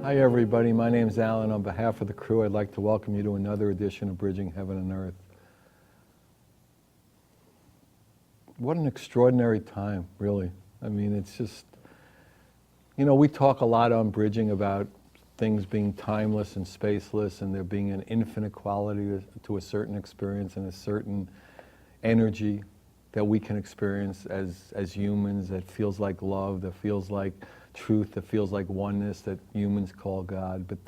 Hi everybody, my name is Alan. On behalf of the crew, I'd like to welcome you to another edition of Bridging Heaven and Earth. What an extraordinary time, really. I mean, it's just, we talk a lot on Bridging about things being timeless and spaceless, and there being an infinite quality to a certain experience and a certain energy that we can experience as humans that feels like love, that feels like truth, that feels like oneness, that humans call God. But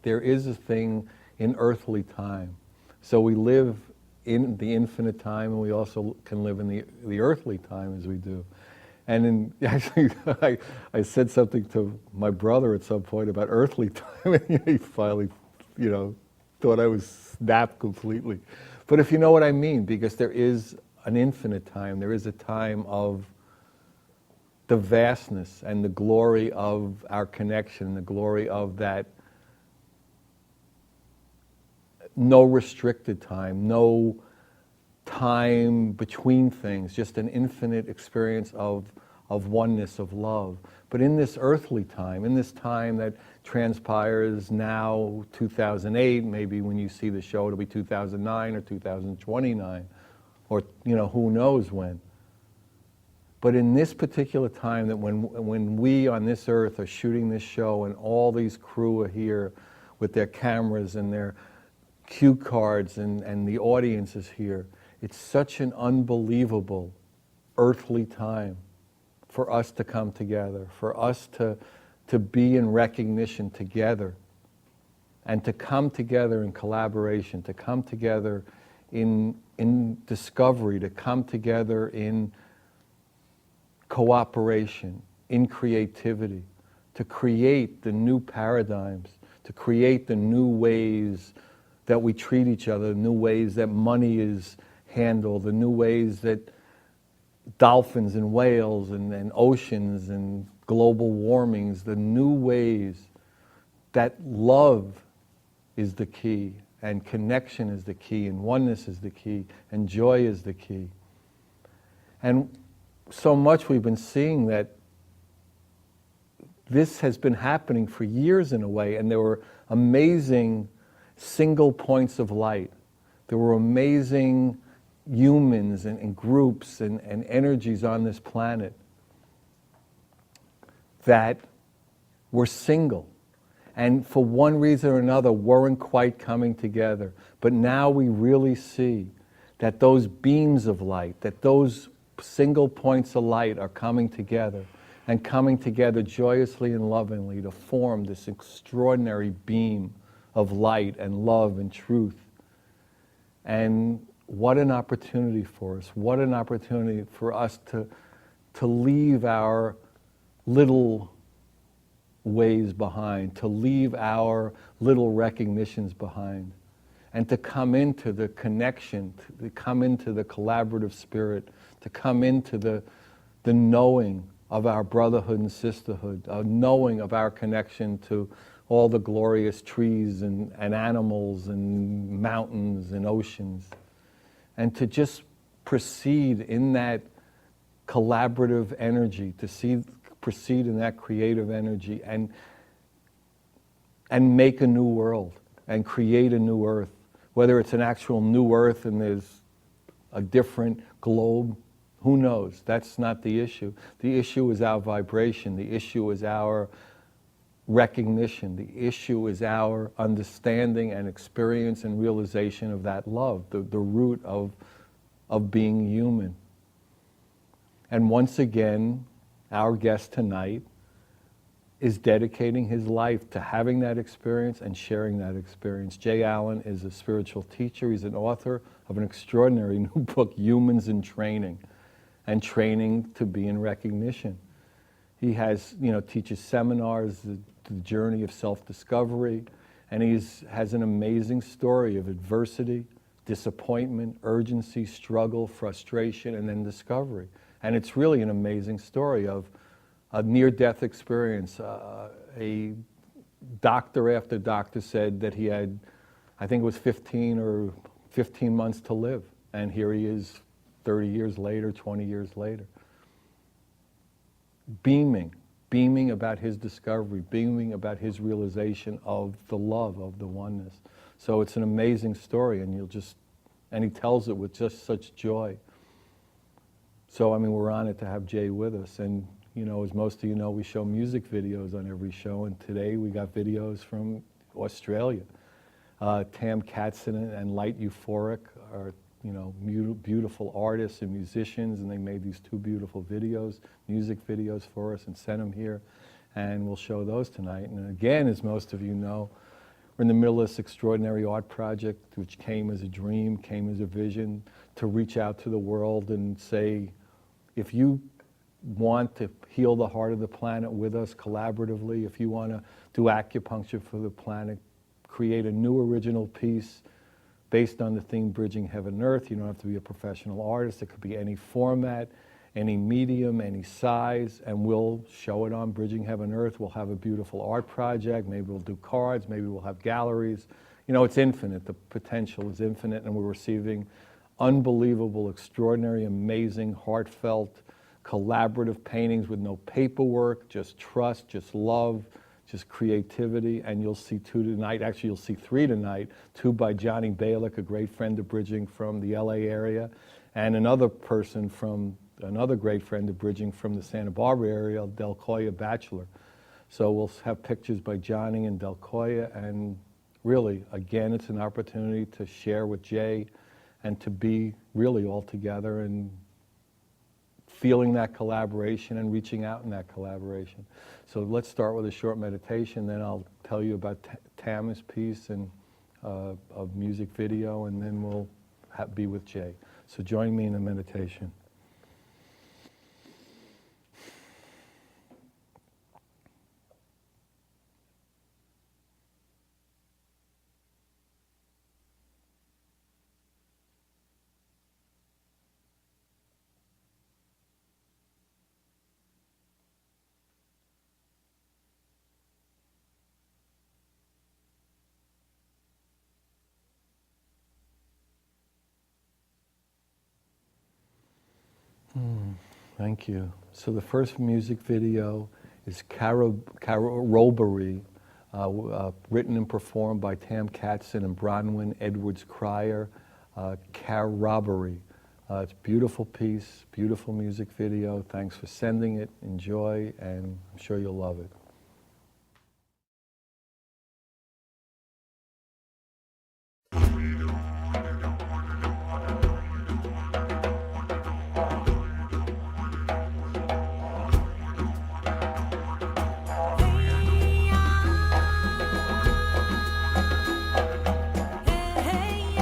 there is a thing in earthly time. So we live in the infinite time, and we also can live in the earthly time as we do. And actually, I said something to my brother at some point about earthly time, and he finally, thought I was snapped completely. But if you know what I mean, because there is an infinite time, there is a time of the vastness and the glory of our connection, the glory of that no restricted time, no time between things, just an infinite experience of oneness, of love. But in this earthly time, in this time that transpires now, 2008, maybe when you see the show it'll be 2009 or 2029, or who knows when. But in this particular time, that when we on this earth are shooting this show and all these crew are here with their cameras and their cue cards and the audience is here, it's such an unbelievable earthly time for us to come together, for us to be in recognition together, and to come together in collaboration, to come together in discovery, to come together in cooperation, in creativity, to create the new paradigms, to create the new ways that we treat each other, the new ways that money is handled, the new ways that dolphins and whales and oceans and global warmings, the new ways that love is the key, and connection is the key, and oneness is the key, and joy is the key. And so much we've been seeing that this has been happening for years in a way, and there were amazing single points of light. There were amazing humans and groups and energies on this planet that were single, and for one reason or another weren't quite coming together. But now we really see that those beams of light, that those single points of light are coming together, and coming together joyously and lovingly to form this extraordinary beam of light and love and truth. And what an opportunity for us, what an opportunity for us to leave our little ways behind, to leave our little recognitions behind, and to come into the connection, to come into the collaborative spirit, to come into the knowing of our brotherhood and sisterhood, a knowing of our connection to all the glorious trees and animals and mountains and oceans, and to just proceed in that collaborative energy, to proceed in that creative energy, and make a new world and create a new earth. Whether it's an actual new earth and there's a different globe, who knows? That's not the issue. The issue is our vibration. The issue is our recognition. The issue is our understanding and experience and realization of that love, the root of being human. And once again, our guest tonight is dedicating his life to having that experience and sharing that experience. Jay Allen is a spiritual teacher. He's an author of an extraordinary new book, Humans in Training, and training to be in recognition. He has, teaches seminars, the journey of self-discovery, and has an amazing story of adversity, disappointment, urgency, struggle, frustration, and then discovery. And it's really an amazing story of a near-death experience. A doctor after doctor said that he had, I think it was 15 months to live. And here he is 30 years later, 20 years later. Beaming, beaming about his discovery, beaming about his realization of the love, of the oneness. So it's an amazing story, and he tells it with just such joy. So, I mean, we're honored to have Jay with us. And, you know, as most of you know, we show music videos on every show, and today we got videos from Australia. Tam Katzin and Light Euphoric are, you know, beautiful artists and musicians, and they made these two beautiful videos, music videos for us, and sent them here. And we'll show those tonight. And again, as most of you know, we're in the middle of this extraordinary art project, which came as a dream, came as a vision, to reach out to the world and say, if you want to heal the heart of the planet with us collaboratively, if you want to do acupuncture for the planet, create a new original piece based on the theme Bridging Heaven and Earth. You don't have to be a professional artist. It could be any format, any medium, any size, and we'll show it on Bridging Heaven and Earth. We'll have a beautiful art project. Maybe we'll do cards. Maybe we'll have galleries. You know, it's infinite. The potential is infinite, and we're receiving unbelievable, extraordinary, amazing, heartfelt, collaborative paintings with no paperwork, just trust, just love, just creativity. And you'll see two tonight. Actually, you'll see three tonight. Two by Johnny Balick, a great friend of Bridging from the LA area, and another person from another great friend of Bridging from the Santa Barbara area, Del Coya Bachelor. So we'll have pictures by Johnny and Del Coya, and really, again, it's an opportunity to share with Jay and to be really all together and feeling that collaboration and reaching out in that collaboration. So let's start with a short meditation, then I'll tell you about Tam's piece and of music video, and then we'll be with Jay. So join me in a meditation. Thank you. So the first music video is Robbery, written and performed by Tam Katzin and Bronwyn Edwards Cryer, Robbery. It's a beautiful piece, beautiful music video. Thanks for sending it. Enjoy, and I'm sure you'll love it. Hey,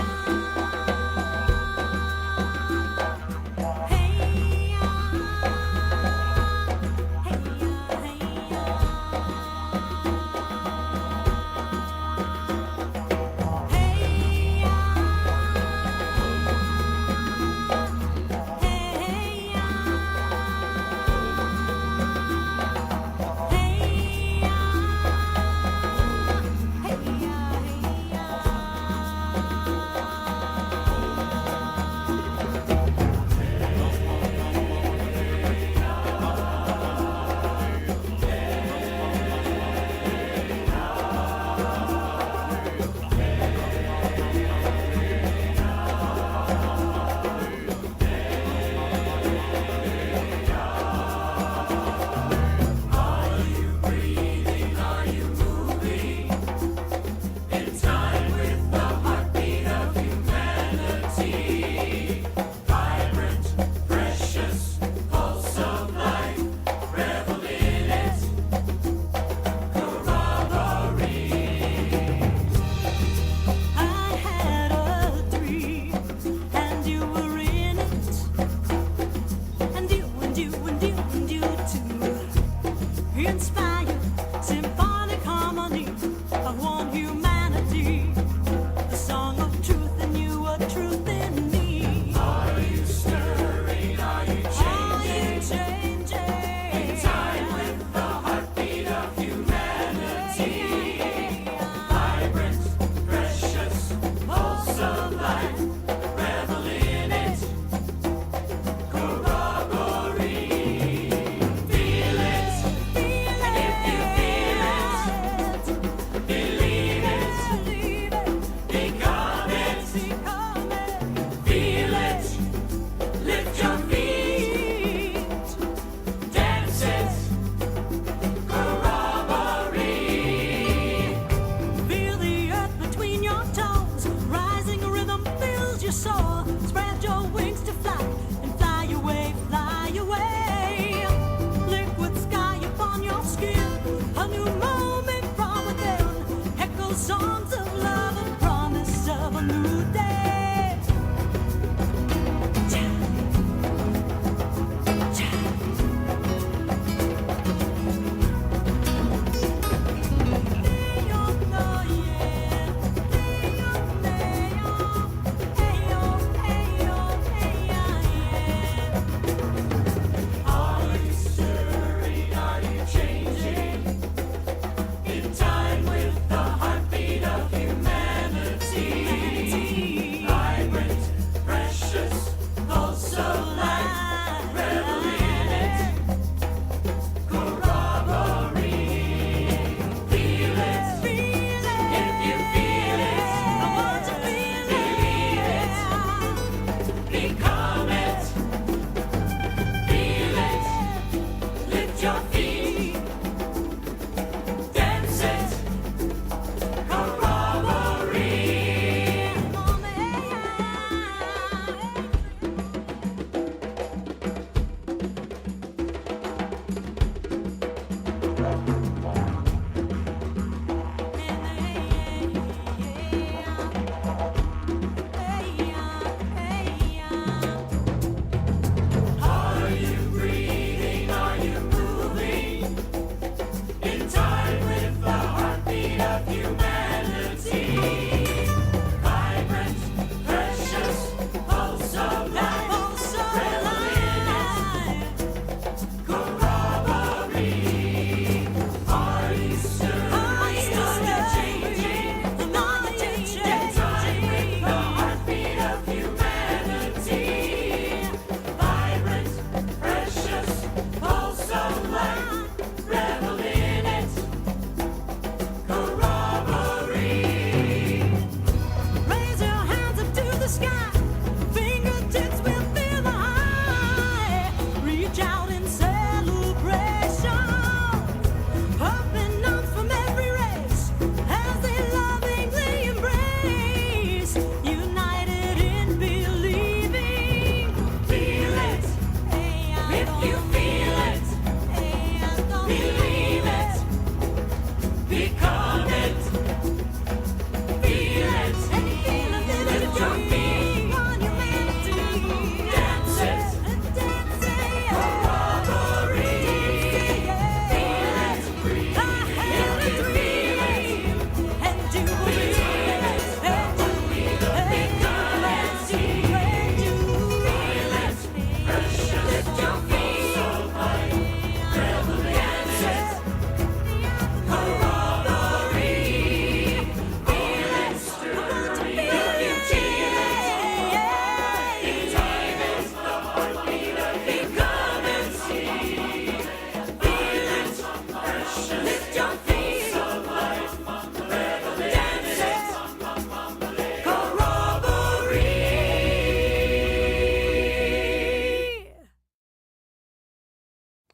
songs of love, a promise of a new day.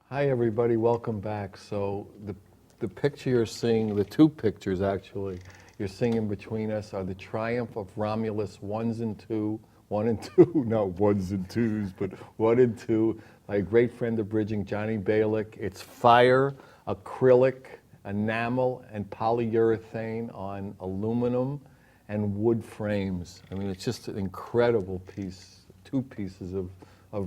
Hi everybody, welcome back. So the picture you're seeing, the two pictures actually, you're seeing in between us are the triumph of Romulus 1s and 2, 1 and 2, no 1s and 2s, but 1 and 2, my great friend of bridging, Johnny Balick. It's fire, acrylic, enamel, and polyurethane on aluminum and wood frames. I mean, it's just an incredible piece, two pieces of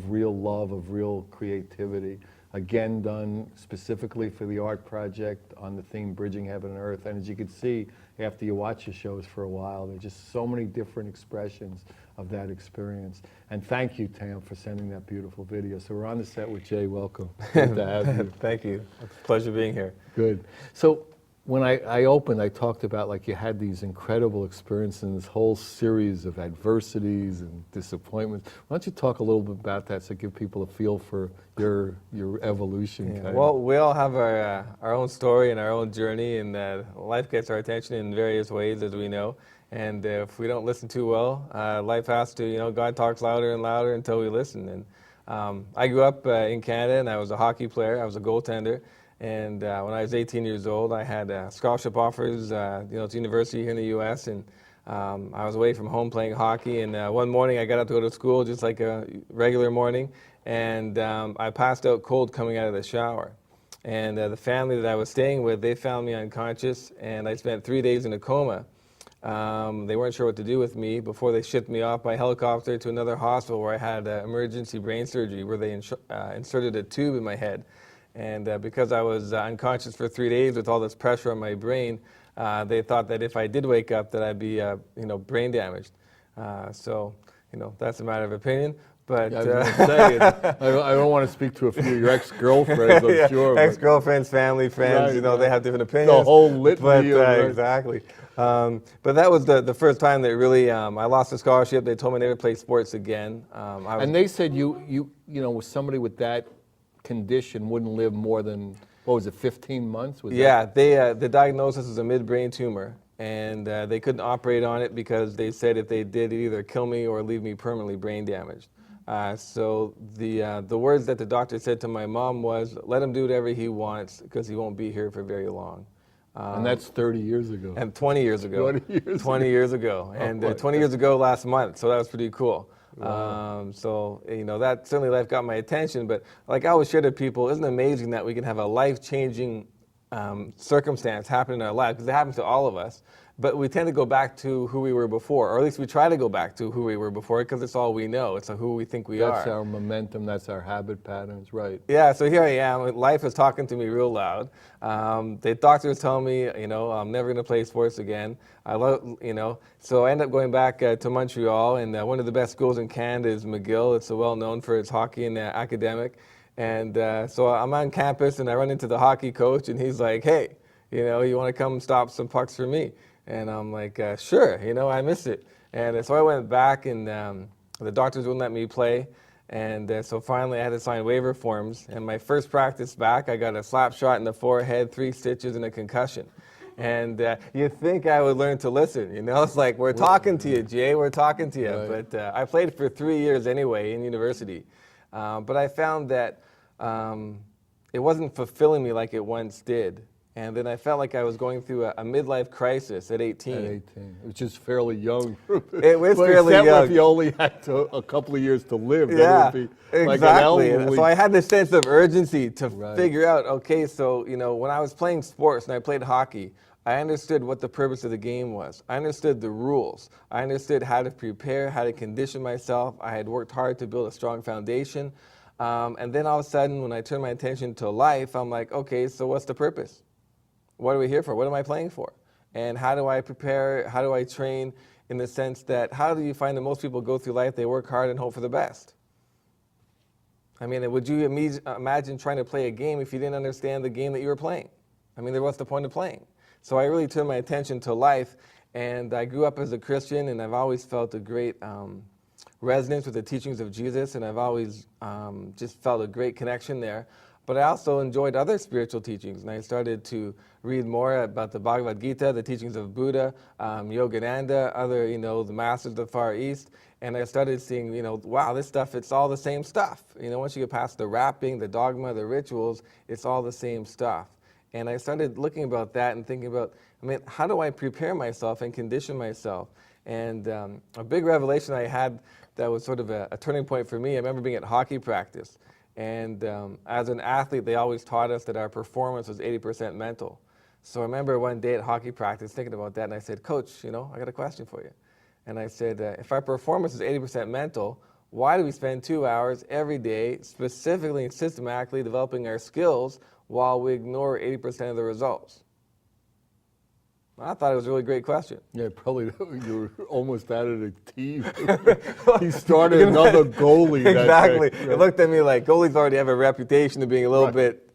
real love, of real creativity. Again, done specifically for the art project on the theme Bridging Heaven and Earth. And as you can see, after you watch the shows for a while, there's just so many different expressions of that experience. And thank you, Tam, for sending that beautiful video. So we're on the set with Jay. Welcome. Good to have you. Thank you. It's a pleasure being here. Good. So when I opened, I talked about like you had these incredible experiences in this whole series of adversities and disappointments. Why don't you talk a little bit about that so give people a feel for your evolution? Yeah. Well, we all have our own story and our own journey, and life gets our attention in various ways, as we know. And if we don't listen too well, life has to, God talks louder and louder until we listen. And I grew up in Canada, and I was a hockey player. I was a goaltender. And when I was 18 years old, I had scholarship offers, to university here in the U.S., and I was away from home playing hockey. And one morning, I got up to go to school just like a regular morning, and I passed out cold coming out of the shower. And the family that I was staying with, they found me unconscious, and I spent 3 days in a coma. They weren't sure what to do with me before they shipped me off by helicopter to another hospital where I had emergency brain surgery, where they inserted a tube in my head. And because I was unconscious for 3 days with all this pressure on my brain, they thought that if I did wake up, that I'd be, brain damaged. So, that's a matter of opinion. But Yeah, I was gonna say, I don't want to speak to a few of your ex-girlfriends, I'm yeah, sure. but ex-girlfriends, family, friends, Right, they right. have different opinions. The whole litany But of right. exactly. But that was the first time that really I lost a scholarship. They told me never to play sports again. And they said with somebody with that condition wouldn't live more than, what was it, 15 months? Was Yeah, the diagnosis was a mid-brain tumor, and they couldn't operate on it because they said if they did, it'd either kill me or leave me permanently brain damaged. So the words that the doctor said to my mom was, let him do whatever he wants because he won't be here for very long. And that's 30 years ago. And 20 years ago. 20 years ago. Oh, And boy. 20 years ago last month, so that was pretty cool. Wow. So, that certainly life got my attention, but like I always share to people, isn't it amazing that we can have a life-changing circumstance happen in our life, because it happens to all of us, but we tend to go back to who we were before, or at least we try to go back to who we were before, because it's all we know. It's who we think we are. That's our momentum, that's our habit patterns, right. Yeah, so here I am. Life is talking to me real loud. The doctors tell me, I'm never going to play sports again. So I end up going back to Montreal, and one of the best schools in Canada is McGill. It's well known for its hockey and academic. And so I'm on campus, and I run into the hockey coach, and he's like, hey, you want to come stop some pucks for me? And I'm like, sure, I miss it. And so I went back, and the doctors wouldn't let me play. And so finally I had to sign waiver forms. And my first practice back, I got a slap shot in the forehead, 3 stitches, and a concussion. And you think I would learn to listen, It's like, we're talking to you, Jay, we're talking to you. Right. But I played for 3 years anyway in university. But I found that it wasn't fulfilling me like it once did. And then I felt like I was going through a midlife crisis at 18. At 18, which is fairly young. It was But fairly except young. if you only had a couple of years to live, Yeah, that would be like exactly. an elderly. So I had this sense of urgency to Right. figure out, okay, so, when I was playing sports and I played hockey, I understood what the purpose of the game was. I understood the rules. I understood how to prepare, how to condition myself. I had worked hard to build a strong foundation. And then all of a sudden, when I turned my attention to life, I'm like, okay, so what's the purpose? What are we here for? What am I playing for? And how do I prepare? How do I train in the sense that, how do you find that most people go through life, they work hard and hope for the best? I mean, would you imagine trying to play a game if you didn't understand the game that you were playing? I mean, what's the point of playing? So I really turned my attention to life, and I grew up as a Christian, and I've always felt a great resonance with the teachings of Jesus, and I've always just felt a great connection there. But I also enjoyed other spiritual teachings, and I started to read more about the Bhagavad Gita, the teachings of Buddha, Yogananda, other, the masters of the Far East, and I started seeing, wow, this stuff, it's all the same stuff. Once you get past the wrapping, the dogma, the rituals, it's all the same stuff. And I started looking about that and thinking about, how do I prepare myself and condition myself? And a big revelation I had that was sort of a turning point for me, I remember being at hockey practice. And as an athlete, they always taught us that our performance was 80% mental. So I remember one day at hockey practice thinking about that, and I said, Coach, I got a question for you. And I said, if our performance is 80% mental, why do we spend 2 hours every day specifically and systematically developing our skills while we ignore 80% of the results? I thought it was a really great question. Yeah, probably you were almost out of the team. He started another goalie. Exactly. That day. It looked at me like goalies already have a reputation of being a little bit,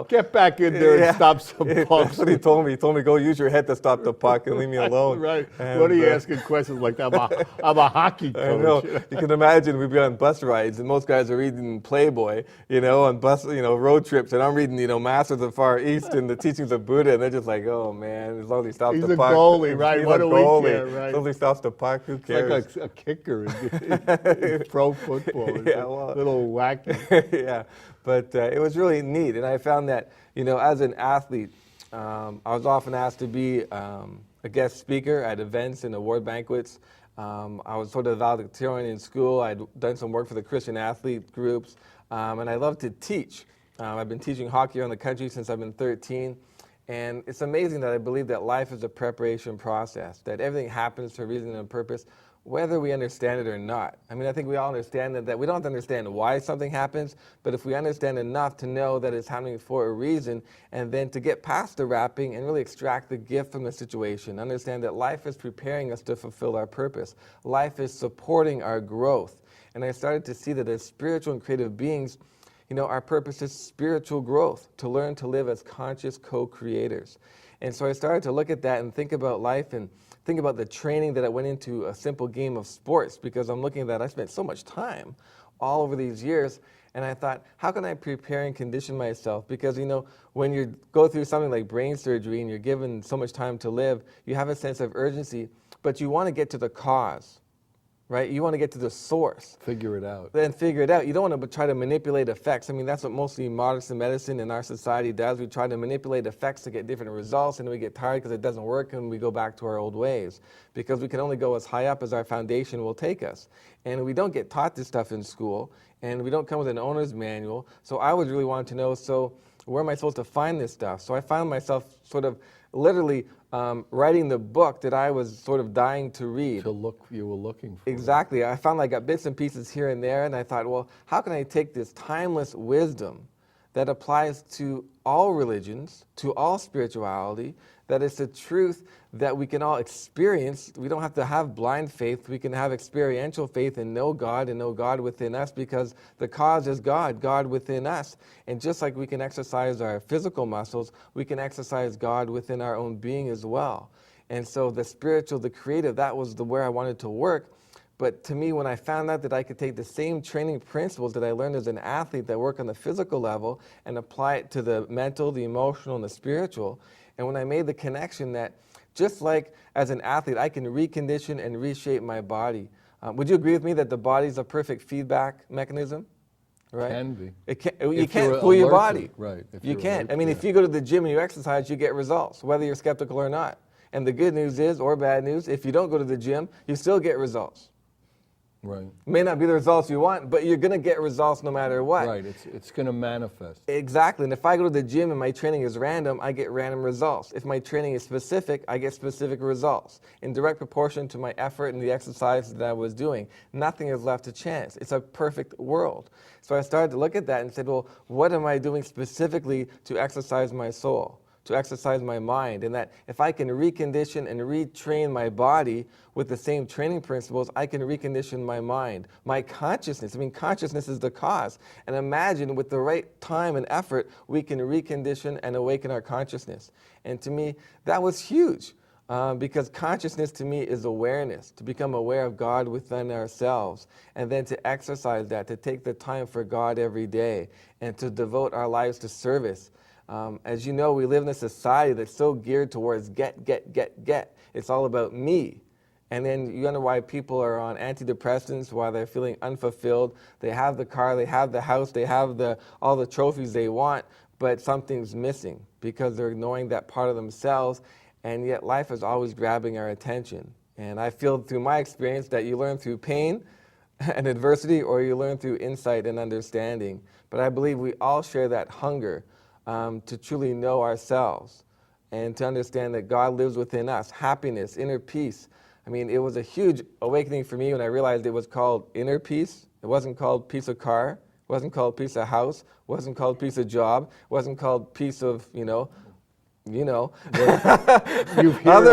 Get back in there and stop some pucks. That's what he told me. He told me, go use your head to stop the puck and leave me alone. Right. And, What are you asking questions like that? I'm a hockey coach. I know. You can imagine we'd be on bus rides, and most guys are reading Playboy, on bus, road trips, and I'm reading, Masters of the Far East and the teachings of Buddha, and they're just like, oh man, as long as he stops He's the a puck. goalie, right? He's What a do we goalie. care, right? As long as he stops the puck, who cares? It's like a kicker in pro football. It's Yeah, a little wacky. Yeah, but it was really neat, and I found that, as an athlete, I was often asked to be a guest speaker at events and award banquets. I was sort of valedictorian in school. I'd done some work for the Christian athlete groups, and I loved to teach. I've been teaching hockey around the country since I've been 13. And it's amazing that I believe that life is a preparation process, that everything happens for a reason and a purpose, whether we understand it or not. I mean, I think we all understand that we don't have to understand why something happens, but if we understand enough to know that it's happening for a reason, and then to get past the wrapping and really extract the gift from the situation, understand that life is preparing us to fulfill our purpose. Life is supporting our growth. And I started to see that as spiritual and creative beings, our purpose is spiritual growth, to learn to live as conscious co-creators. And so I started to look at that and think about life and think about the training that I went into a simple game of sports, because I'm looking at that. I spent so much time all over these years, and I thought, how can I prepare and condition myself? Because, when you go through something like brain surgery and you're given so much time to live, you have a sense of urgency, but you want to get to the cause. Right? You want to get to the source. Figure it out. Then figure it out. You don't want to try to manipulate effects. I mean, that's what mostly modern medicine in our society does. We try to manipulate effects to get different results, and then we get tired because it doesn't work, and we go back to our old ways. Because we can only go as high up as our foundation will take us. And we don't get taught this stuff in school, and we don't come with an owner's manual. So I would really want to know, so where am I supposed to find this stuff? So I found myself sort of literally writing the book that I was sort of dying to read. You were looking for. Exactly. I found I got bits and pieces here and there, and I thought, well, how can I take this timeless wisdom that applies to all religions, to all spirituality, that is the truth that we can all experience. We don't have to have blind faith. We can have experiential faith and know God within us, because the cause is God, God within us. And just like we can exercise our physical muscles, we can exercise God within our own being as well. And so the spiritual, the creative, that was where I wanted to work. But to me, when I found out that I could take the same training principles that I learned as an athlete that work on the physical level and apply it to the mental, the emotional, and the spiritual, and when I made the connection that just like as an athlete, I can recondition and reshape my body. Would you agree with me that the body's a perfect feedback mechanism? Right? Can be. You can't fool your body. Right. You can't. I mean, if you go to the gym and you exercise, you get results, whether you're skeptical or not. And the good news is, or bad news, if you don't go to the gym, you still get results. Right. May not be the results you want, but you're going to get results no matter what. Right. It's going to manifest. Exactly. And if I go to the gym and my training is random, I get random results. If my training is specific, I get specific results in direct proportion to my effort and the exercise that I was doing. Nothing is left to chance. It's a perfect world. So I started to look at that and said, well, what am I doing specifically to exercise my soul, to exercise my mind? And that if I can recondition and retrain my body with the same training principles, I can recondition my mind, my consciousness. I mean, consciousness is the cause. And imagine with the right time and effort, we can recondition and awaken our consciousness. And to me, that was huge. Because consciousness to me is awareness, to become aware of God within ourselves, and then to exercise that, to take the time for God every day, and to devote our lives to service. As you know, we live in a society that's so geared towards get. It's all about me. And then you wonder why people are on antidepressants, why they're feeling unfulfilled. They have the car, they have the house, they have all the trophies they want, but something's missing because they're ignoring that part of themselves, and yet life is always grabbing our attention. And I feel through my experience that you learn through pain and adversity, or you learn through insight and understanding. But I believe we all share that hunger to truly know ourselves and to understand that God lives within us, happiness, inner peace. I mean, it was a huge awakening for me when I realized it was called inner peace. It wasn't called piece of car. It wasn't called piece of house. It wasn't called piece of job. It wasn't called piece of, other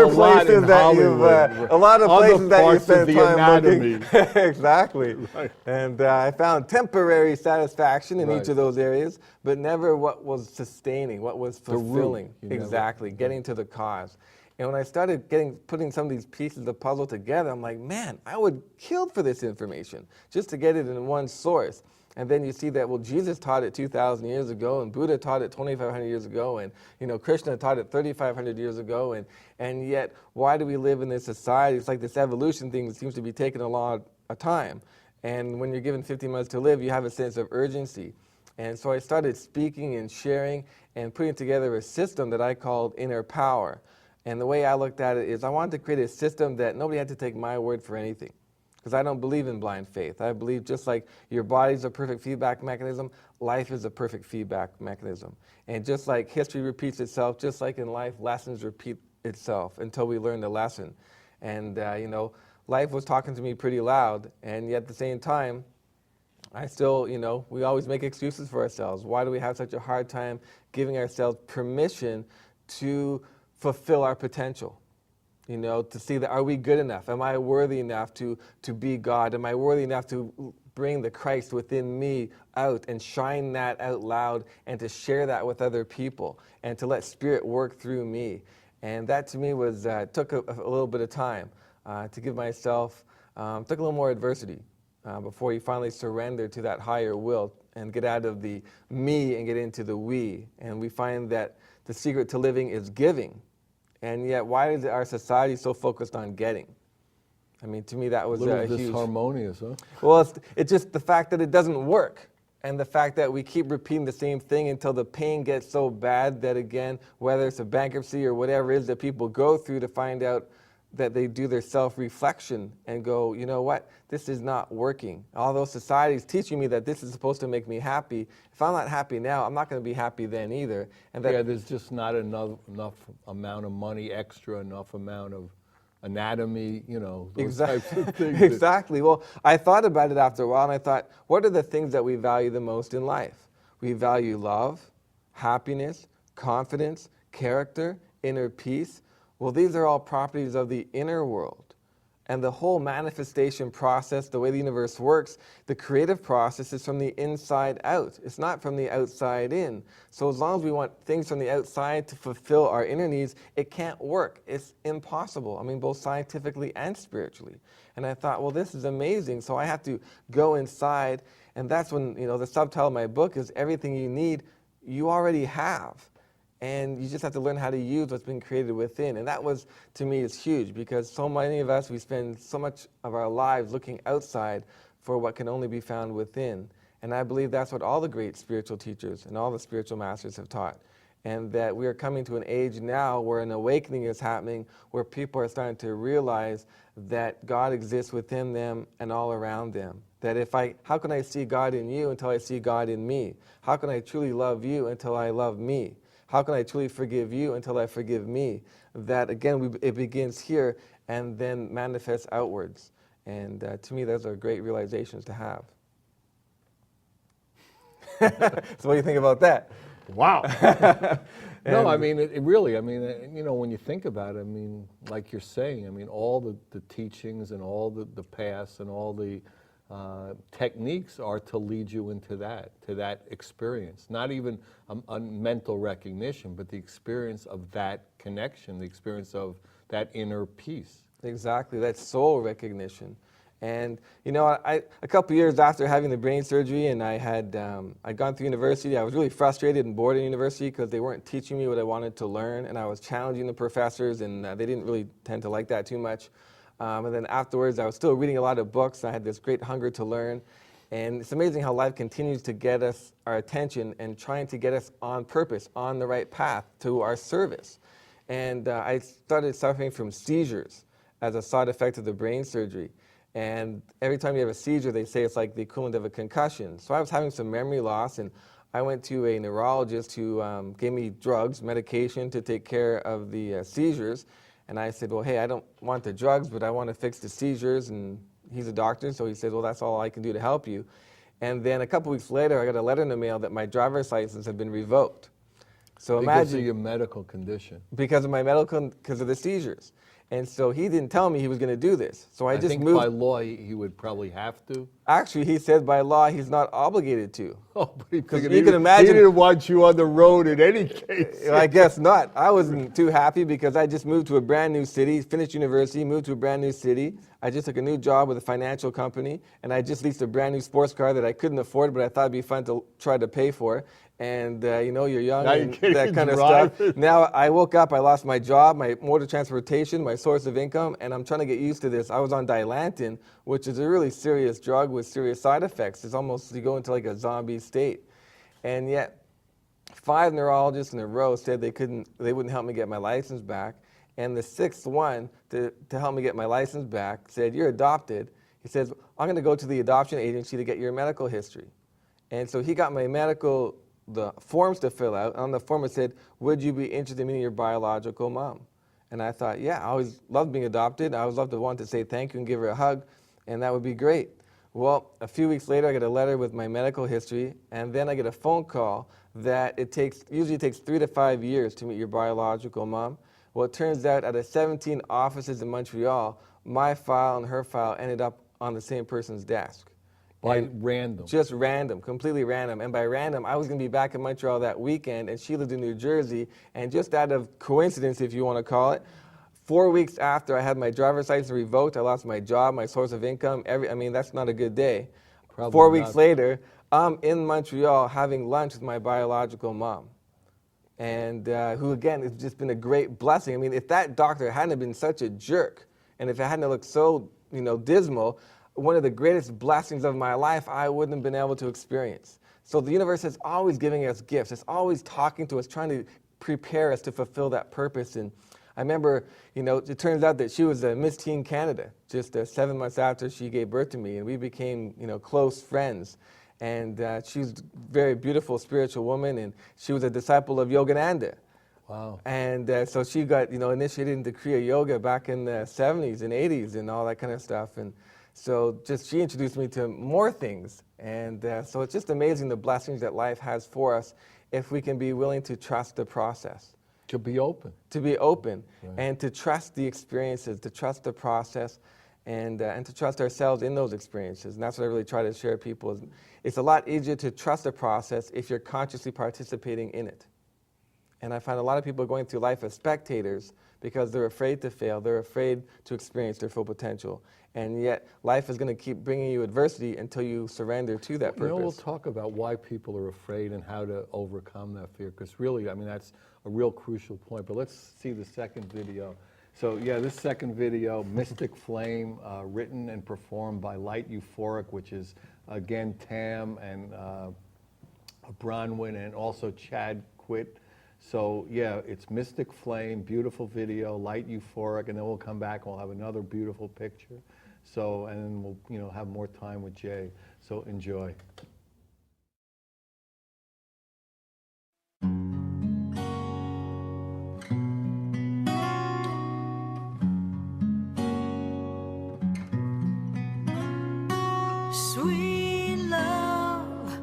places that you've, a lot of places that you spend time looking. Exactly. Right. And I found temporary satisfaction in each of those areas, but never what was sustaining, what was fulfilling. Exactly, getting to the cause. And when I started putting some of these pieces of the puzzle together, I'm like, man, I would kill for this information just to get it in one source. And then you see that, well, Jesus taught it 2,000 years ago, and Buddha taught it 2,500 years ago, and Krishna taught it 3,500 years ago, and yet why do we live in this society? It's like this evolution thing that seems to be taking a lot of time. And when you're given 50 months to live, you have a sense of urgency. And so I started speaking and sharing and putting together a system that I called Inner Power. And the way I looked at it is I wanted to create a system that nobody had to take my word for anything. because I don't believe in blind faith. I believe just like your body's a perfect feedback mechanism, life is a perfect feedback mechanism. And just like history repeats itself, just like in life, lessons repeat itself until we learn the lesson. And, life was talking to me pretty loud, and yet at the same time, I still, we always make excuses for ourselves. Why do we have such a hard time giving ourselves permission to fulfill our potential? To see that, are we good enough? Am I worthy enough to be God? Am I worthy enough to bring the Christ within me out and shine that out loud and to share that with other people and to let Spirit work through me? And that to me was took a little bit of time to give myself, took a little more adversity before you finally surrender to that higher will and get out of the me and get into the we. And we find that the secret to living is giving. And yet, why is our society so focused on getting? I mean, to me, that was a little huge. disharmonious, huh? Well, it's just the fact that it doesn't work. And the fact that we keep repeating the same thing until the pain gets so bad that, again, whether it's a bankruptcy or whatever it is that people go through to find out that they do their self-reflection and go, you know what, this is not working. Although society's teaching me that this is supposed to make me happy, if I'm not happy now, I'm not going to be happy then either. And that, there's just not enough amount of money extra, enough amount of anatomy, those types of things. Exactly. Well, I thought about it after a while, and I thought, what are the things that we value the most in life? We value love, happiness, confidence, character, inner peace. Well, these are all properties of the inner world. And the whole manifestation process, the way the universe works, the creative process is from the inside out. It's not from the outside in. So as long as we want things from the outside to fulfill our inner needs, it can't work. It's impossible. I mean, both scientifically and spiritually. And I thought, well, this is amazing. So I have to go inside. And that's when, the subtitle of my book is Everything You Need, You Already Have. And you just have to learn how to use what's been created within. And that was, to me, is huge, because so many of us, we spend so much of our lives looking outside for what can only be found within. And I believe that's what all the great spiritual teachers and all the spiritual masters have taught. And that we are coming to an age now where an awakening is happening, where people are starting to realize that God exists within them and all around them. That how can I see God in you until I see God in me? How can I truly love you until I love me? How can I truly forgive you until I forgive me? That, again, it begins here and then manifests outwards. And to me, those are great realizations to have. So what do you think about that? Wow. No, I mean, it really, when you think about it, like you're saying, all the teachings and all the paths and all the techniques are to lead you into that experience. Not even a mental recognition, but the experience of that connection, the experience of that inner peace. Exactly, that soul recognition. And a couple years after having the brain surgery, and I'd gone through university, I was really frustrated and bored in university because they weren't teaching me what I wanted to learn, and I was challenging the professors, and they didn't really tend to like that too much. And then afterwards, I was still reading a lot of books. I had this great hunger to learn. And it's amazing how life continues to get us our attention and trying to get us on purpose, on the right path to our service. And I started suffering from seizures as a side effect of the brain surgery. And every time you have a seizure, they say it's like the equivalent of a concussion. So I was having some memory loss, and I went to a neurologist who gave me drugs, medication to take care of the seizures. And I said, well, hey, I don't want the drugs, but I want to fix the seizures. And he's a doctor, so he said, well, that's all I can do to help you. And then a couple weeks later, I got a letter in the mail that my driver's license had been revoked. So because of your medical condition. Because of the seizures. And so he didn't tell me he was going to do this. So I just think moved. by law he would probably have to. Actually, he said by law he's not obligated to. Oh, but you can imagine. He didn't want you on the road in any case. I guess not. I wasn't too happy because I just moved to a brand new city, finished university, moved to a brand new city. I just took a new job with a financial company, and I just leased a brand new sports car that I couldn't afford, but I thought it'd be fun to try to pay for. And you're young and that kind of stuff. Now I woke up, I lost my job, my mode of transportation, my source of income, and I'm trying to get used to this. I was on Dilantin, which is a really serious drug with serious side effects. It's almost, you go into like a zombie state. And yet 5 neurologists in a row said they wouldn't help me get my license back. And the 6th one to help me get my license back said, you're adopted. He says, I'm going to go to the adoption agency to get your medical history. And so he got my the forms to fill out. On the form it said, would you be interested in meeting your biological mom? And I thought, yeah, I always loved being adopted. I always loved to want to say thank you and give her a hug, and that would be great. Well, a few weeks later, I get a letter with my medical history, and then I get a phone call that usually takes 3 to 5 years to meet your biological mom. Well, it turns out out of 17 offices in Montreal, my file and her file ended up on the same person's desk. By random. Just random, completely random. And by random, I was going to be back in Montreal that weekend, and she lived in New Jersey. And just out of coincidence, if you want to call it, 4 weeks after I had my driver's license revoked, I lost my job, my source of income. I mean, that's not a good day. Probably 4 weeks not. later, I'm in Montreal having lunch with my biological mom. And who, again, has just been a great blessing. I mean, if that doctor hadn't been such a jerk, and if it hadn't looked so, dismal, one of the greatest blessings of my life I wouldn't have been able to experience. So the universe is always giving us gifts. It's always talking to us, trying to prepare us to fulfill that purpose. And I remember, it turns out that she was a Miss Teen Canada just 7 months after she gave birth to me, and we became, close friends. And she was a very beautiful spiritual woman, and she was a disciple of Yogananda. Wow. And so she got, initiated into Kriya Yoga back in the 70s and 80s and all that kind of stuff. And so she introduced me to more things. And so it's just amazing the blessings that life has for us if we can be willing to trust the process. To be open. To be open, Right. and to trust the experiences, to trust the process, and to trust ourselves in those experiences. And that's what I really try to share with people. Is it's a lot easier to trust the process if you're consciously participating in it. And I find a lot of people going through life as spectators because they're afraid to fail, they're afraid to experience their full potential. And yet, life is going to keep bringing you adversity until you surrender to that purpose. We'll talk about why people are afraid and how to overcome that fear, because really, that's a real crucial point. But let's see the second video. So yeah, this second video, Mystic Flame, written and performed by Light Euphoric, which is, again, Tam and Bronwyn and also Chad Quit. So yeah, it's Mystic Flame, beautiful video, Light Euphoric, and then we'll come back and we'll have another beautiful picture. So, and then we'll have more time with Jay. So enjoy. Sweet love,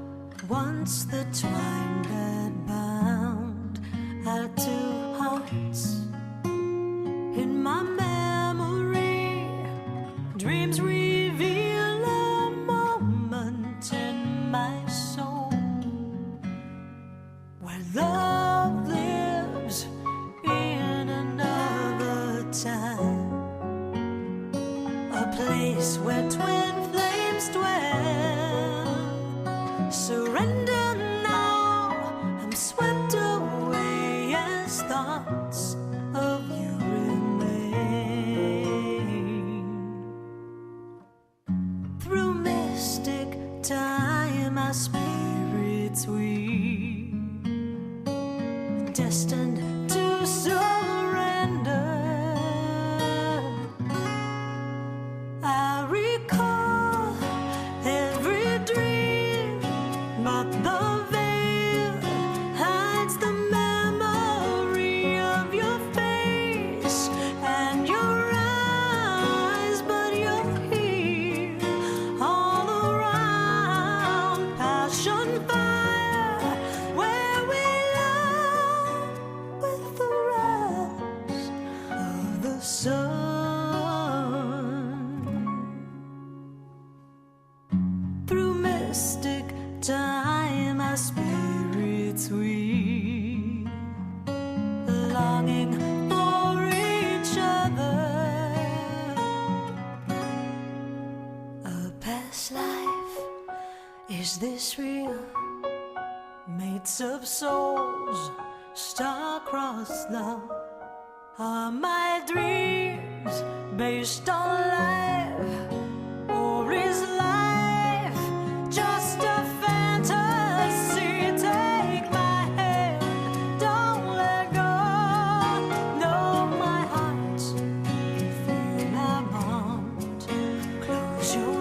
once the twine that bound our two hearts. In my memory, dreams reveal a moment in my soul where love lives in another time, a place where twin flames dwell. Surrender now, I'm swept away as thoughts of you remain. Through mystic time, our spirits we destined to surrender. I recall every dream, but the veil hides the memory of your face and your eyes, but you're here all around. Passion fire, where we love with the rise of the sun. Through mystic time, our spirits we longing for each other. A past life, is this real? Mates of souls, star-crossed love. Are my dreams based on life, or is life just a fantasy? Take my hand, don't let go. Know my heart, feel my bond. Close your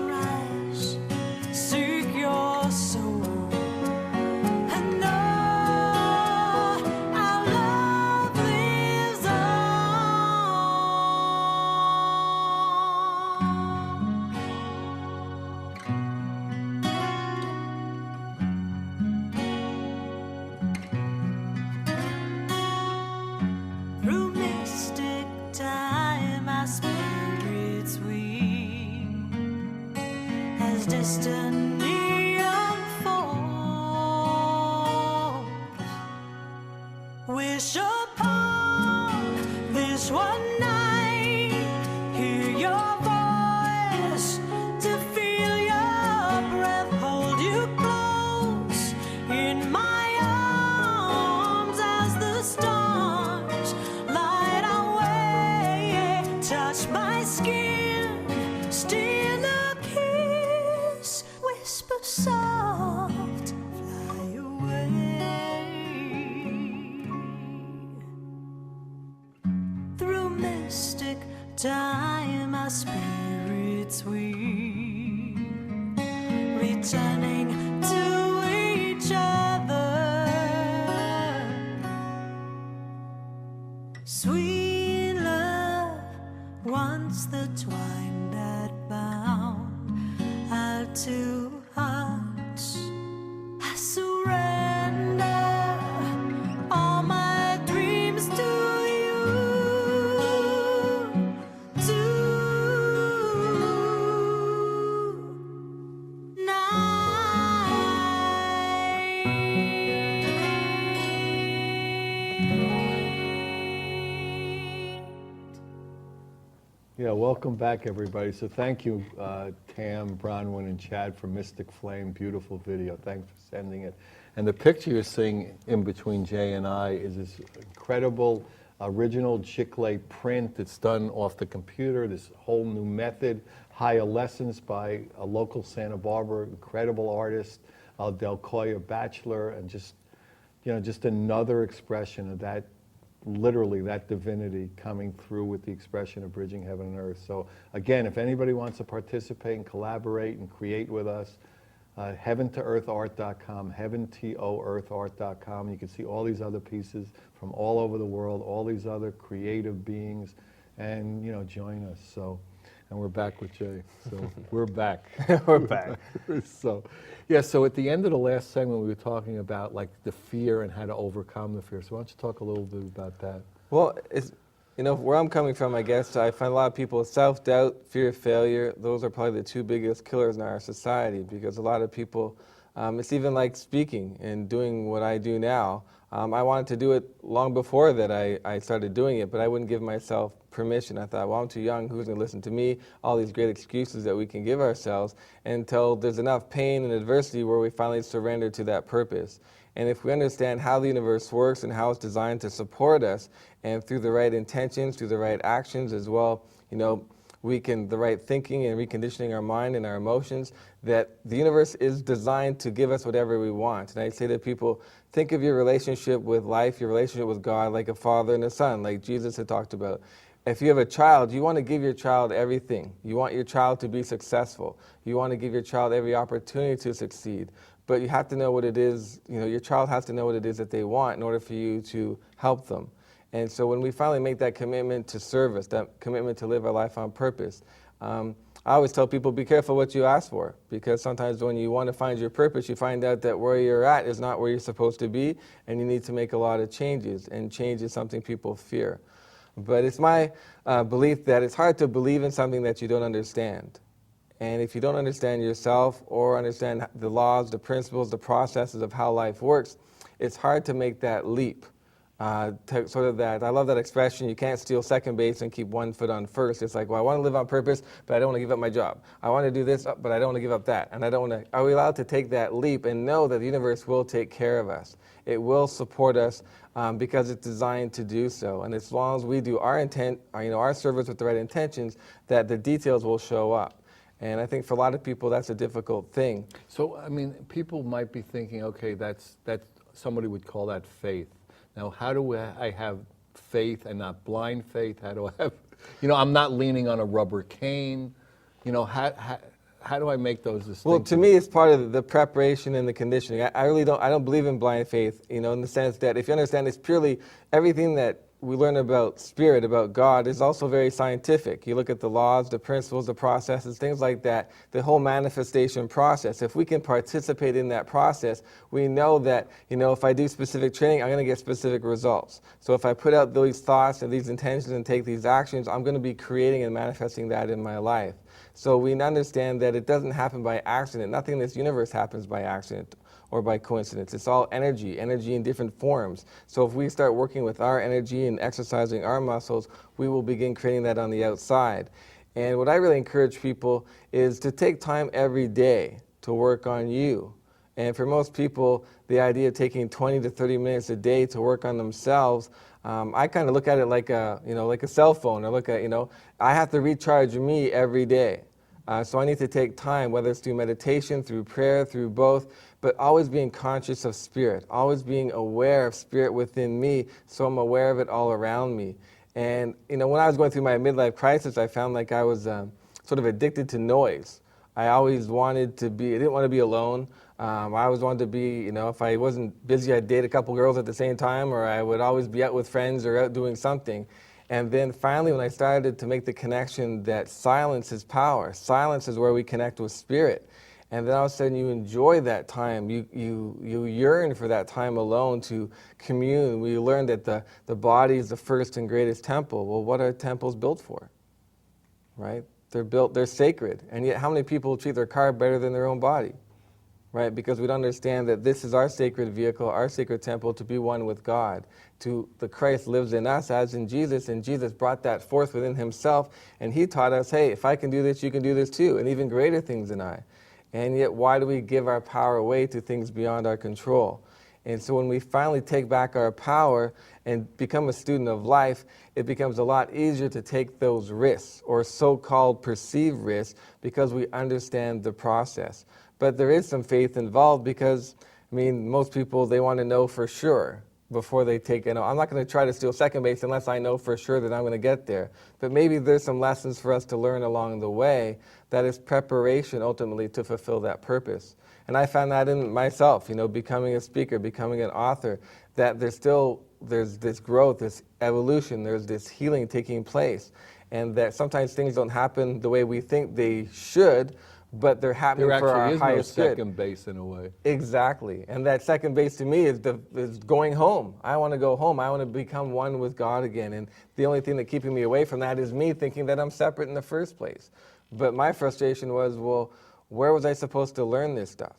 destiny unfolds. Wish upon this one night, hear your voice, to feel your breath, hold you close in my arms as the stars light our way. Touch my skin, steal a kiss, whisper soft, fly away. Through mystic time, our spirits we returning to each other. Sweet love, once the twine that bound our two hearts, I surrender all my dreams to you. Yeah, welcome back, everybody. So thank you, Tam, Bronwyn, and Chad for Mystic Flame. Beautiful video. Thanks for sending it. And the picture you're seeing in between Jay and I is this incredible original Chicle print that's done off the computer, this whole new method, Higher Lessons by a local Santa Barbara incredible artist, Del Coya Bachelor, and just another expression of that, literally that divinity coming through with the expression of bridging heaven and earth. So again, if anybody wants to participate and collaborate and create with us, heaventoearthart.com, heaventoearthart.com. You can see all these other pieces from all over the world, all these other creative beings, and join us. So, and we're back with Jay. So we're back. We're back. So, yeah. So at the end of the last segment, we were talking about like the fear and how to overcome the fear. So why don't you talk a little bit about that? Well, it's, where I'm coming from, I guess, I find a lot of people, self-doubt, fear of failure, those are probably the two biggest killers in our society, because a lot of people, it's even like speaking and doing what I do now. I wanted to do it long before that I started doing it, but I wouldn't give myself permission. I thought, well, I'm too young, who's going to listen to me? All these great excuses that we can give ourselves until there's enough pain and adversity where we finally surrender to that purpose. And if we understand how the universe works and how it's designed to support us, and through the right intentions, through the right actions as well, we can, the right thinking and reconditioning our mind and our emotions, that the universe is designed to give us whatever we want. And I say to people, think of your relationship with life, your relationship with God, like a father and a son, like Jesus had talked about. If you have a child, you want to give your child everything. You want your child to be successful. You want to give your child every opportunity to succeed. But you have to know what it is, your child has to know what it is that they want in order for you to help them. And so when we finally make that commitment to service, that commitment to live our life on purpose, I always tell people, be careful what you ask for, because sometimes when you want to find your purpose, you find out that where you're at is not where you're supposed to be, and you need to make a lot of changes, and change is something people fear. But it's my belief that it's hard to believe in something that you don't understand. And if you don't understand yourself or understand the laws, the principles, the processes of how life works, it's hard to make that leap. I love that expression, you can't steal second base and keep one foot on first. It's like, well, I want to live on purpose, but I don't want to give up my job. I want to do this, but I don't want to give up that. And I don't want to, are we allowed to take that leap and know that the universe will take care of us? It will support us because it's designed to do so. And as long as we do our our service with the right intentions, that the details will show up. And I think for a lot of people, that's a difficult thing. So, I mean, people might be thinking, okay, that's somebody would call that faith. Now, how do I have faith and not blind faith? How do I have, I'm not leaning on a rubber cane. How do I make those distinctions? Well, to me, it's part of the preparation and the conditioning. I don't believe in blind faith, in the sense that if you understand it's purely everything that we learn about spirit, about God, is also very scientific. You look at the laws, the principles, the processes, things like that, the whole manifestation process. If we can participate in that process, we know that, if I do specific training, I'm going to get specific results. So if I put out these thoughts and these intentions and take these actions, I'm going to be creating and manifesting that in my life. So we understand that it doesn't happen by accident. Nothing in this universe happens by accident or by coincidence. It's all energy in different forms. So if we start working with our energy and exercising our muscles, we will begin creating that on the outside. And what I really encourage people is to take time every day to work on you. And for most people, the idea of taking 20 to 30 minutes a day to work on themselves, I kind of look at it like a cell phone. I look at, I have to recharge me every day. So I need to take time, whether it's through meditation, through prayer, through both, but always being conscious of spirit, always being aware of spirit within me, so I'm aware of it all around me. And, when I was going through my midlife crisis, I found like I was sort of addicted to noise. I always I didn't want to be alone. I always wanted to be, if I wasn't busy, I'd date a couple girls at the same time, or I would always be out with friends or out doing something. And then finally, when I started to make the connection that silence is power, silence is where we connect with spirit. And then all of a sudden you enjoy that time. You yearn for that time alone to commune. We learn that the body is the first and greatest temple. Well, what are temples built for? Right? They're sacred. And yet how many people treat their car better than their own body? Right? Because we don't understand that this is our sacred vehicle, our sacred temple to be one with God. The Christ lives in us as in Jesus, and Jesus brought that forth within himself, and he taught us, hey, if I can do this, you can do this too, and even greater things than I. And yet, why do we give our power away to things beyond our control? And so when we finally take back our power and become a student of life, it becomes a lot easier to take those risks, or so-called perceived risks, because we understand the process. But there is some faith involved because, most people, they want to know for sure before they take it. I'm not going to try to steal second base unless I know for sure that I'm going to get there. But maybe there's some lessons for us to learn along the way that is preparation ultimately to fulfill that purpose. And I found that in myself, becoming a speaker, becoming an author, that there's this growth, this evolution, there's this healing taking place. And that sometimes things don't happen the way we think they should, but they're happening for our highest good. There actually is no second base in a way. Exactly. And that second base to me is going home. I want to go home. I want to become one with God again. And the only thing that's keeping me away from that is me thinking that I'm separate in the first place. But my frustration was, well, where was I supposed to learn this stuff?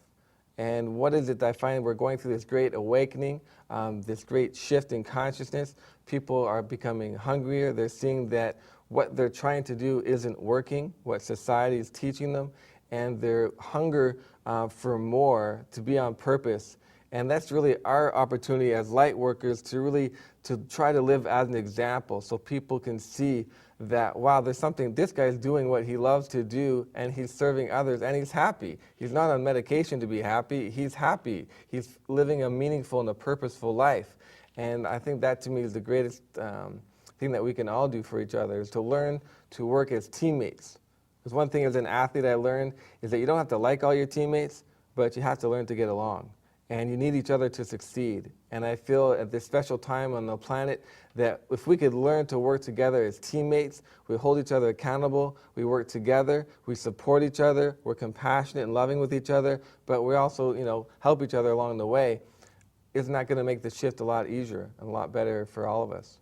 And what is it that I find we're going through this great awakening, this great shift in consciousness? People are becoming hungrier. They're seeing that what they're trying to do isn't working, what society is teaching them, and their hunger for more, to be on purpose. And that's really our opportunity as light workers to try to live as an example so people can see that, wow, there's something, this guy's doing what he loves to do, and he's serving others, and he's happy. He's not on medication to be happy. He's happy. He's living a meaningful and a purposeful life. And I think that to me is the greatest thing that we can all do for each other, is to learn to work as teammates. Because one thing as an athlete I learned is that you don't have to like all your teammates, but you have to learn to get along. And you need each other to succeed. And I feel at this special time on the planet that if we could learn to work together as teammates, we hold each other accountable, we work together, we support each other, we're compassionate and loving with each other, but we also, help each other along the way, isn't that going to make the shift a lot easier and a lot better for all of us?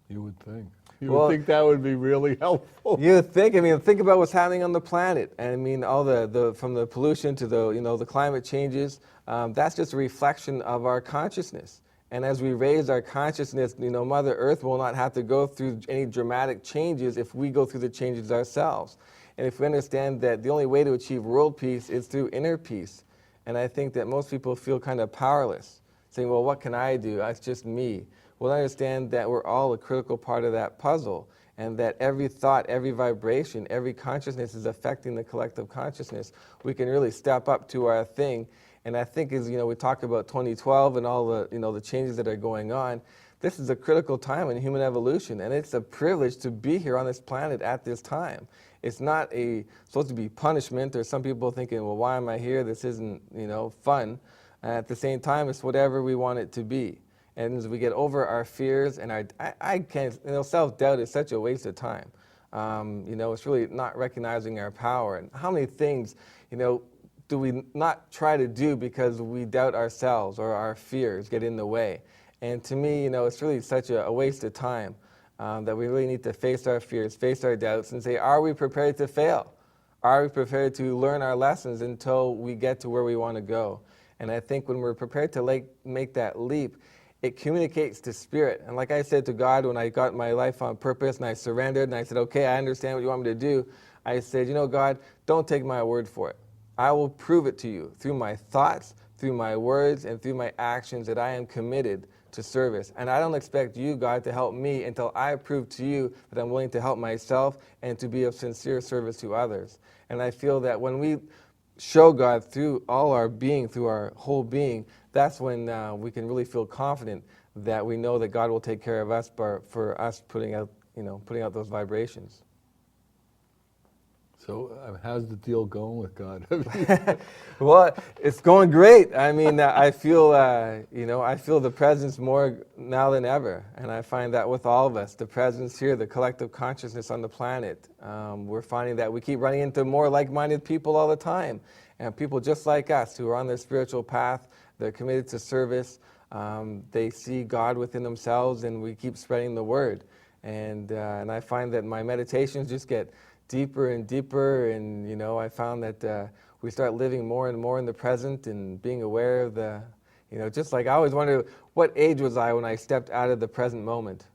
You would think. You would think that would be really helpful. You think, think about what's happening on the planet. And all from the pollution to the climate changes, that's just a reflection of our consciousness. And as we raise our consciousness, Mother Earth will not have to go through any dramatic changes if we go through the changes ourselves. And if we understand that the only way to achieve world peace is through inner peace. And I think that most people feel kind of powerless, saying, well, what can I do? It's just me. Well, understand that we're all a critical part of that puzzle, and that every thought, every vibration, every consciousness is affecting the collective consciousness. We can really step up to our thing. And I think as we talk about 2012 and all the the changes that are going on, this is a critical time in human evolution, and it's a privilege to be here on this planet at this time. It's not supposed to be punishment, or some people thinking, well, why am I here? This isn't fun. At the same time, it's whatever we want it to be. And as we get over our fears and I can't, self-doubt is such a waste of time. It's really not recognizing our power. And how many things, do we not try to do because we doubt ourselves or our fears get in the way? And to me, it's really such a waste of time that we really need to face our fears, face our doubts, and say, are we prepared to fail? Are we prepared to learn our lessons until we get to where we want to go? And I think when we're prepared to make that leap, it communicates to spirit. And like I said to God when I got my life on purpose and I surrendered and I said, okay, I understand what you want me to do. I said, God, don't take my word for it. I will prove it to you through my thoughts, through my words, and through my actions that I am committed to service. And I don't expect you, God, to help me until I prove to you that I'm willing to help myself and to be of sincere service to others. And I feel that when we show God through all our being, through our whole being, that's when we can really feel confident that we know that God will take care of us for us putting out those vibrations. So how's the deal going with God? Well, it's going great. I mean, I feel the presence more now than ever, and I find that with all of us, the presence here, the collective consciousness on the planet, we're finding that we keep running into more like-minded people all the time, and people just like us who are on their spiritual path. They're committed to service. They see God within themselves, and we keep spreading the word. And I find that my meditations just get deeper and deeper, and I found that we start living more and more in the present and being aware of the, just like I always wonder, what age was I when I stepped out of the present moment?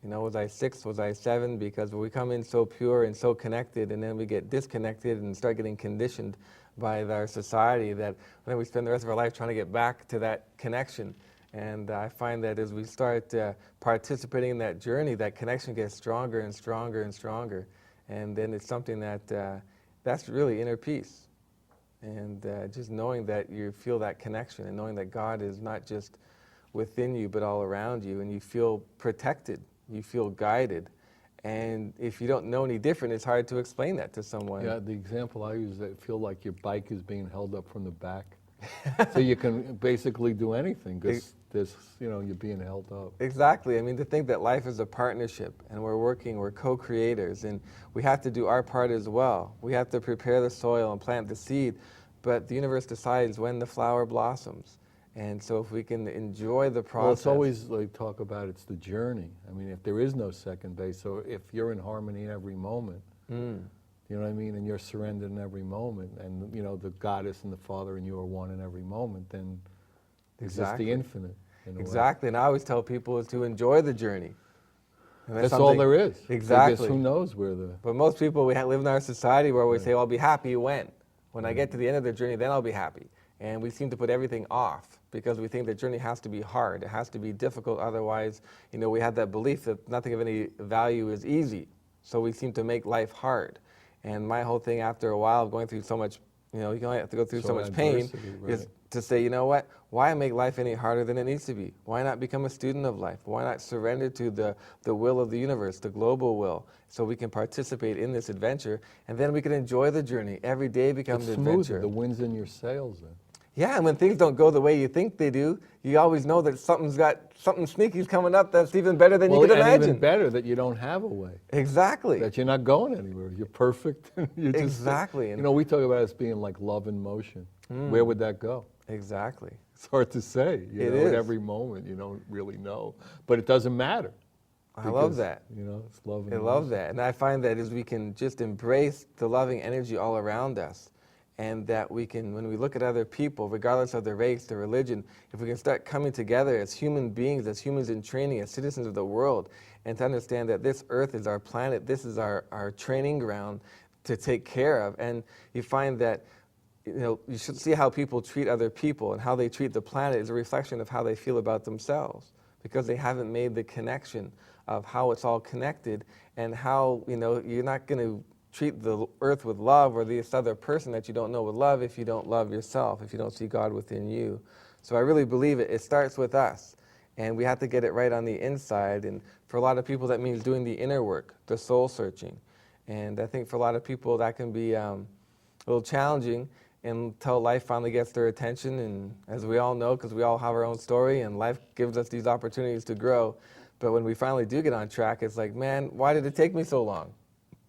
Was I 6? Was I 7? Because we come in so pure and so connected, and then we get disconnected and start getting conditioned by our society that then we spend the rest of our life trying to get back to that connection. And I find that as we start participating in that journey, that connection gets stronger and stronger and stronger. And then it's something that's really inner peace. And just knowing that you feel that connection and knowing that God is not just within you but all around you, and you feel protected, you feel guided. And if you don't know any different, it's hard to explain that to someone. Yeah, the example I use, I feel like your bike is being held up from the back. So you can basically do anything because you're being held up. Exactly. I mean, to think that life is a partnership and we're co-creators, and we have to do our part as well. We have to prepare the soil and plant the seed, but the universe decides when the flower blossoms. And so if we can enjoy the process. Well, it's always like talk about it's the journey. I mean, if there is no second base, so if you're in harmony in every moment, you know what I mean, and you're surrendered in every moment, and the goddess and the Father and you are one in every moment, then it's just the infinite. Exactly, and I always tell people is to enjoy the journey. And that's all there is. Exactly. Because who knows where the... But most people, we live in our society where we say, well, I'll be happy when. When I get to the end of the journey, then I'll be happy. And we seem to put everything off because we think the journey has to be hard. It has to be difficult. Otherwise, we have that belief that nothing of any value is easy. So we seem to make life hard. And my whole thing after a while of going through so much, you only have to go through so much pain, is to say, you know what, why make life any harder than it needs to be? Why not become a student of life? Why not surrender to the will of the universe, the global will, so we can participate in this adventure, and then we can enjoy the journey. Every day becomes an adventure. The wind's in your sails then. Yeah, and when things don't go the way you think they do, you always know that something sneaky's coming up that's even better than you could imagine. And even better that you don't have a way. Exactly. That you're not going anywhere. You're perfect. You're just, exactly. we talk about it as being like love in motion. Where would that go? Exactly. It's hard to say. It is. At every moment, you don't really know. But it doesn't matter. I love that. It's love in motion. I love that. And I find that as we can just embrace the loving energy all around us, and that we can, when we look at other people, regardless of their race, their religion, if we can start coming together as human beings, as humans in training, as citizens of the world, and to understand that this earth is our planet, this is our training ground to take care of. And you find that, you should see how people treat other people and how they treat the planet is a reflection of how they feel about themselves, because they haven't made the connection of how it's all connected and how, you're not going to treat the earth with love or this other person that you don't know with love if you don't love yourself, if you don't see God within you. So I really believe it starts with us, and we have to get it right on the inside. And for a lot of people, that means doing the inner work, the soul searching. And I think for a lot of people that can be a little challenging, until life finally gets their attention. And as we all know, because we all have our own story, and life gives us these opportunities to grow. But when we finally do get on track, it's like, man, why did it take me so long?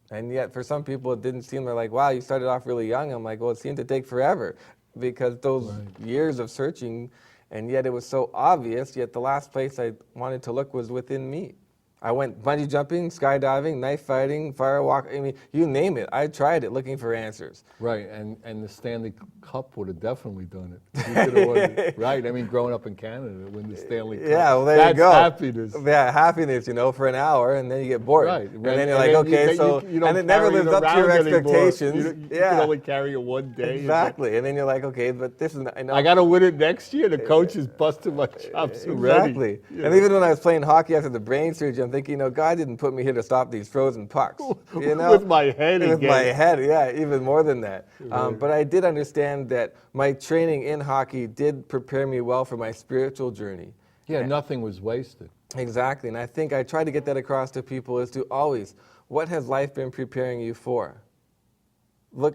And yet for some people it didn't seem, they're like, wow, you started off really young. I'm like, well, it seemed to take forever because those years of searching, and yet it was so obvious, yet the last place I wanted to look was within me. I went bungee jumping, skydiving, knife fighting, firewalk. I mean, you name it. I tried it looking for answers. Right, and the Stanley Cup would have definitely done it. You could have won it, right? I mean, growing up in Canada, to win the Stanley Cup. Yeah, well, there That's you go. Happiness. Yeah, happiness, for an hour, and then you get bored. Right. And then you're like, okay, so, and it never lives up to your expectations. You can only carry it one day. Exactly. And then you're like, okay, but this is, I got to win it next year. The coach is busting my chops already. Exactly. And even when I was playing hockey after the brain surgery, I'm thinking, God didn't put me here to stop these frozen pucks. With my head again. With my head, yeah, even more than that. Right. But I did understand that my training in hockey did prepare me well for my spiritual journey. Yeah, nothing was wasted. Exactly. And I think I try to get that across to people is to always, what has life been preparing you for?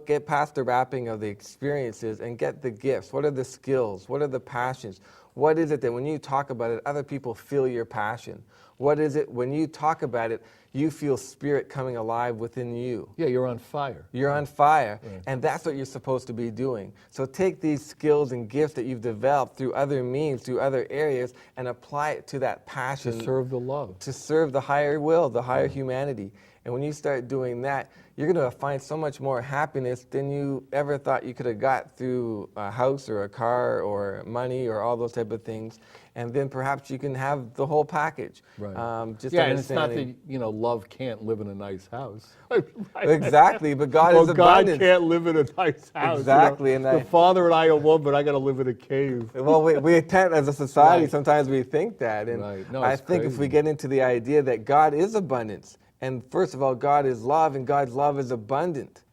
Get past the wrapping of the experiences and get the gifts. What are the skills? What are the passions? What is it that when you talk about it, other people feel your passion? What is it when you talk about it, you feel spirit coming alive within you? Yeah, you're on fire. You're on fire, Right. and that's what you're supposed to be doing. So take these skills and gifts that you've developed through other means, through other areas, and apply it to that passion. To serve the love. To serve the higher will, the higher humanity. And when you start doing that, you're going to find so much more happiness than you ever thought you could have got through a house or a car or money or all those type of things. And then perhaps you can have the whole package. Right. Just and it's not that love can't live in a nice house. Right. Exactly, but God is God abundance. can't live in a nice house. Exactly, and the Father and I are one, but I got to live in a cave. Well, we tend, as a society, Right. sometimes we think that, and Right. No, I it's think if crazy. we get into the idea that God is abundance, and first of all, God is love, and God's love is abundant,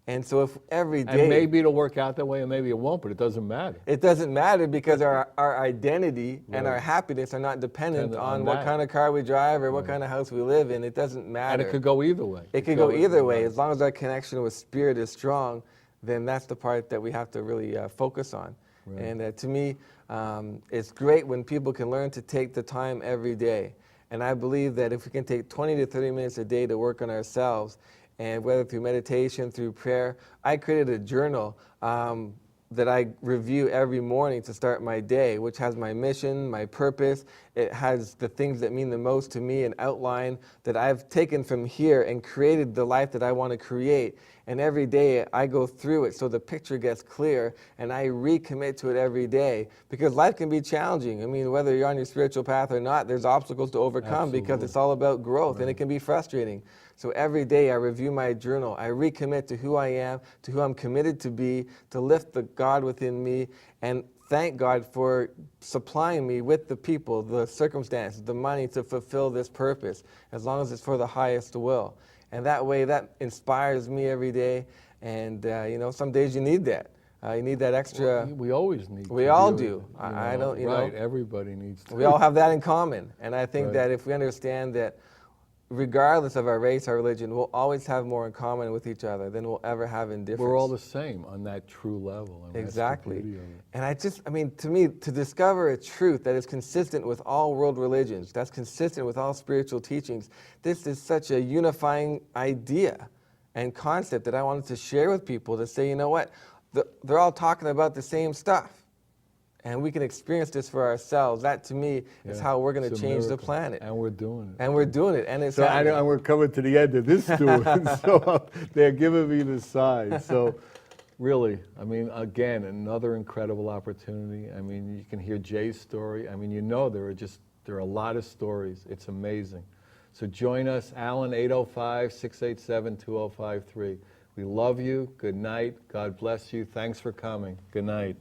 and so if every day, And maybe it'll work out that way, and maybe it won't, but it doesn't matter. it doesn't matter because our identity and Right. our happiness are not dependent Dependent on on what that. kind of car we drive or what kind of house we live in. It doesn't matter. And it could go either way. It could go either way. As long as our connection with spirit is strong, then that's the part that we have to really focus on. Right. And to me, it's great when people can learn to take the time every day. And I believe that if we can take 20 to 30 minutes a day to work on ourselves, and whether through meditation, through prayer, I created a journal that I review every morning to start my day, which has my mission, my purpose. It has the things that mean the most to me, an outline that I've taken from here and created the life that I want to create. And every day I go through it so the picture gets clear, and I recommit to it every day, because life can be challenging. I mean, whether you're on your spiritual path or not, there's obstacles to overcome. Because Absolutely. it's all about growth, and it can be frustrating. So every day I review my journal. I recommit to who I am, to who I'm committed to be, to lift the God within me, and thank God for supplying me with the people, the circumstances, the money to fulfill this purpose, as long as it's for the highest will. And that way, that inspires me every day. And some days you need that. You need that extra. We always need to. We all really, do. I don't, Right, everybody needs to. We all have that in common. And I think Right. that if we understand that regardless of our race, our religion, we'll always have more in common with each other than we'll ever have in difference. We're all the same on that true level. I mean, Exactly. That's the beauty of it. And to me, to discover a truth that is consistent with all world religions, that's consistent with all spiritual teachings, this is such a unifying idea and concept that I wanted to share with people, to say, you know what, they're all talking about the same stuff. And we can experience this for ourselves. That, to me, is how we're going to It's a change the miracle. planet. And we're doing it. And we're doing it. And it's So happening. and we're coming to the end of this tour, so they're giving me the sign. So really, I mean, again, another incredible opportunity. I mean, you can hear Jay's story. I mean, there are a lot of stories. It's amazing. So join us, Alan, 805-687-2053. We love you. Good night. God bless you. Thanks for coming. Good night.